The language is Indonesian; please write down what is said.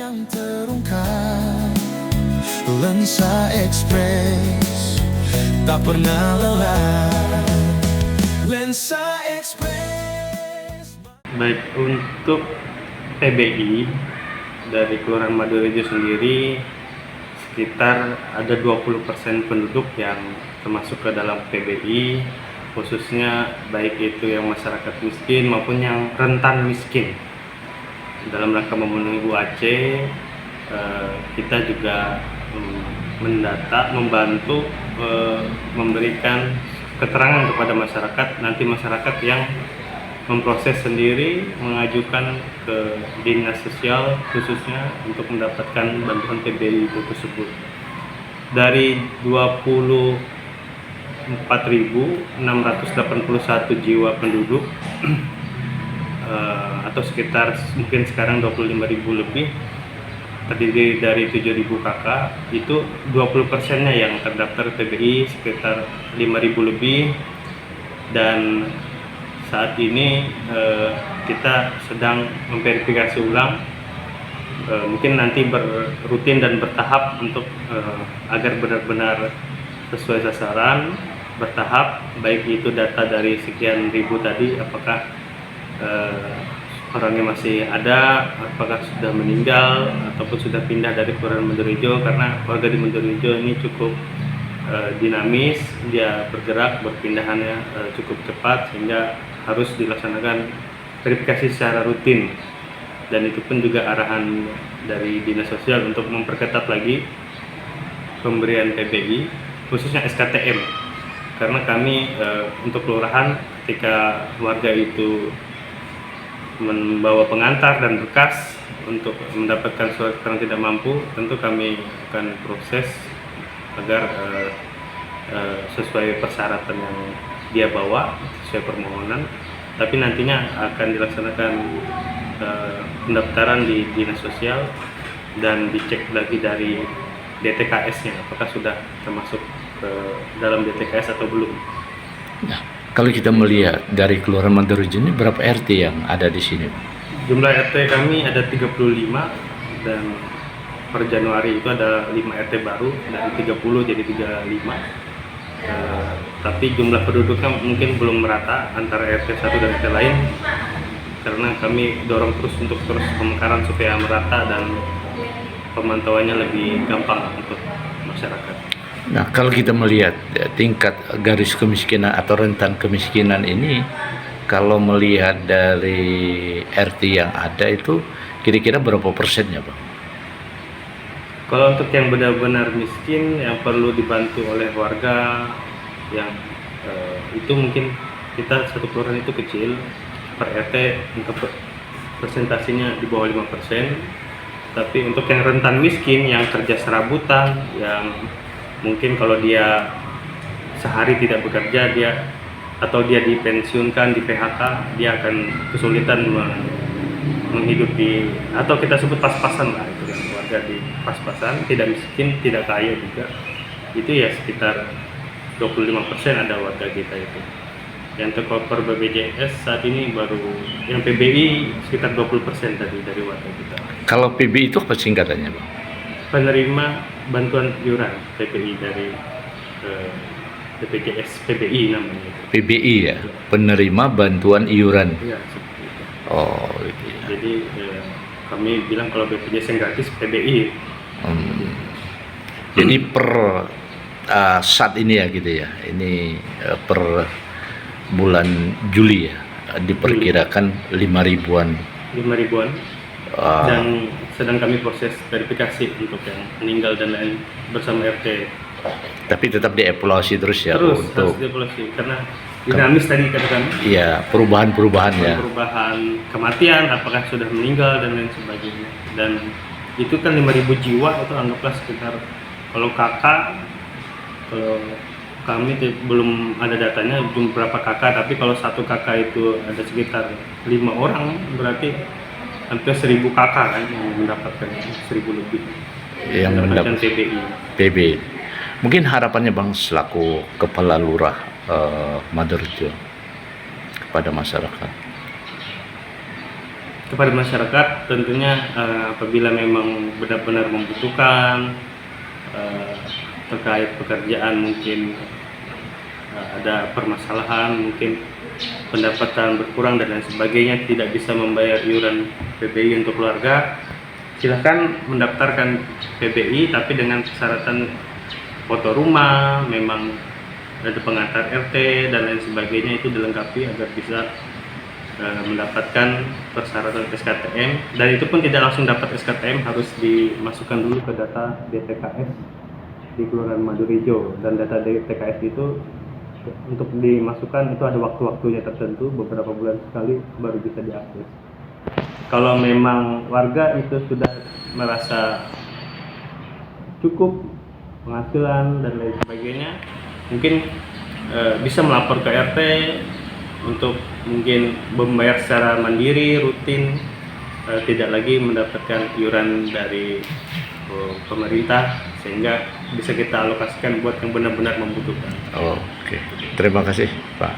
yang terungkap. Lensa Express tak pernah lelah. Lensa Express. Baik, untuk PBI dari Kelurahan Madorejo sendiri sekitar ada 20% penduduk yang termasuk ke dalam PBI, khususnya baik itu yang masyarakat miskin maupun yang rentan miskin. Dalam rangka memenuhi UAC, kita juga mendata, membantu memberikan keterangan kepada masyarakat. Nanti masyarakat yang memproses sendiri, mengajukan ke dinas sosial khususnya untuk mendapatkan bantuan PBI itu tersebut. Dari 24.681 jiwa penduduk atau sekitar mungkin sekarang 25.000 lebih, terdiri dari 7.000 kakak, itu 20%-nya yang terdaftar PBI sekitar 5.000 lebih. Dan saat ini kita sedang memverifikasi ulang, mungkin nanti rutin dan bertahap untuk agar benar-benar sesuai sasaran, bertahap, baik itu data dari sekian ribu tadi apakah orangnya masih ada, apakah sudah meninggal ataupun sudah pindah dari Kelurahan Madorejo, karena warga di Madorejo ini cukup dinamis, dia bergerak berpindahannya cukup cepat sehingga harus dilaksanakan verifikasi secara rutin. Dan itu pun juga arahan dari Dinas Sosial untuk memperketat lagi pemberian PBI khususnya SKTM, karena kami untuk kelurahan ketika warga itu membawa pengantar dan berkas untuk mendapatkan surat keterangan tidak mampu, tentu kami akan proses agar sesuai persyaratan yang dia bawa, sesuai permohonan. Tapi nantinya akan dilaksanakan pendaftaran di dinas sosial dan dicek lagi dari DTKS-nya apakah sudah termasuk ke dalam DTKS atau belum. Nah, kalau kita melihat dari Kelurahan Madorejo ini berapa RT yang ada di sini? Jumlah RT kami ada 35 dan per Januari itu ada 5 RT baru, dari 30 jadi 35. Tapi jumlah penduduknya mungkin belum merata antara RT 1 dan RT lain, karena kami dorong terus untuk terus pemekaran supaya merata dan pemantauannya lebih gampang untuk masyarakat. Nah, kalau kita melihat tingkat garis kemiskinan atau rentan kemiskinan ini, kalau melihat dari RT yang ada itu kira-kira berapa persennya, Bang? Kalau untuk yang benar-benar miskin yang perlu dibantu oleh warga yang itu mungkin kita satu kelurahan itu kecil, per RT untuk presentasinya di bawah 5%. Tapi untuk yang rentan miskin, yang kerja serabutan, yang mungkin kalau dia sehari tidak bekerja, dia atau dia dipensiunkan, di PHK, dia akan kesulitan menghidupi, atau kita sebut pas-pasan lah, itu kan warga di pas-pasan, tidak miskin, tidak kaya juga. Itu ya sekitar 25% ada warga kita itu. Yang tercover BPJS saat ini baru, yang PBI sekitar 20% tadi dari warga kita. Kalau PBI itu apa singkatannya, Bang? Penerima bantuan iuran PBI dari BPJS, PBI namanya. PBI ya, penerima bantuan iuran. Ya, seperti itu. Oh, gitu ya. Jadi kami bilang kalau BPJS yang gratis, PBI. Jadi per saat ini ya gitu ya, ini per bulan Juli ya, diperkirakan 5.000-an. 5.000-an. Dan sedang kami proses verifikasi untuk yang meninggal dan lain bersama RT. Tapi tetap dievaluasi terus ya, Terus untuk harus dievaluasi karena dinamis tadi katakan. ya perubahan-perubahan ya. Perubahan kematian, apakah sudah meninggal dan lain sebagainya. Dan itu kan 5.000 jiwa, itu anggaplah sekitar, kalau kakak, kalau kami belum ada datanya berapa kakak, tapi kalau satu kakak itu ada sekitar 5 orang, berarti hampir 1.000 kakak kan yang mendapatkan 1.000 lebih Yang mendapatkan PBI. Mungkin harapannya Bang selaku Kepala Lurah Madorejo kepada masyarakat. kepada masyarakat tentunya apabila memang benar-benar membutuhkan terkait pekerjaan, mungkin ada permasalahan, mungkin pendapatan berkurang dan lain sebagainya, tidak bisa membayar iuran PBI untuk keluarga, silahkan mendaftarkan PBI tapi dengan persyaratan foto rumah, memang ada pengantar RT dan lain sebagainya, itu dilengkapi agar bisa mendapatkan persyaratan SKTM. Dan itu pun tidak langsung dapat SKTM, harus dimasukkan dulu ke data DTKS di Kelurahan Madurejo, dan data DTKS itu untuk dimasukkan itu ada waktu-waktunya tertentu, beberapa bulan sekali baru bisa diakses. Kalau memang warga itu sudah merasa cukup penghasilan dan lain sebagainya, mungkin bisa melapor ke RT untuk mungkin membayar secara mandiri, rutin, tidak lagi mendapatkan iuran dari pemerintah, sehingga bisa kita alokasikan buat yang benar-benar membutuhkan. Oke, terima kasih Pak.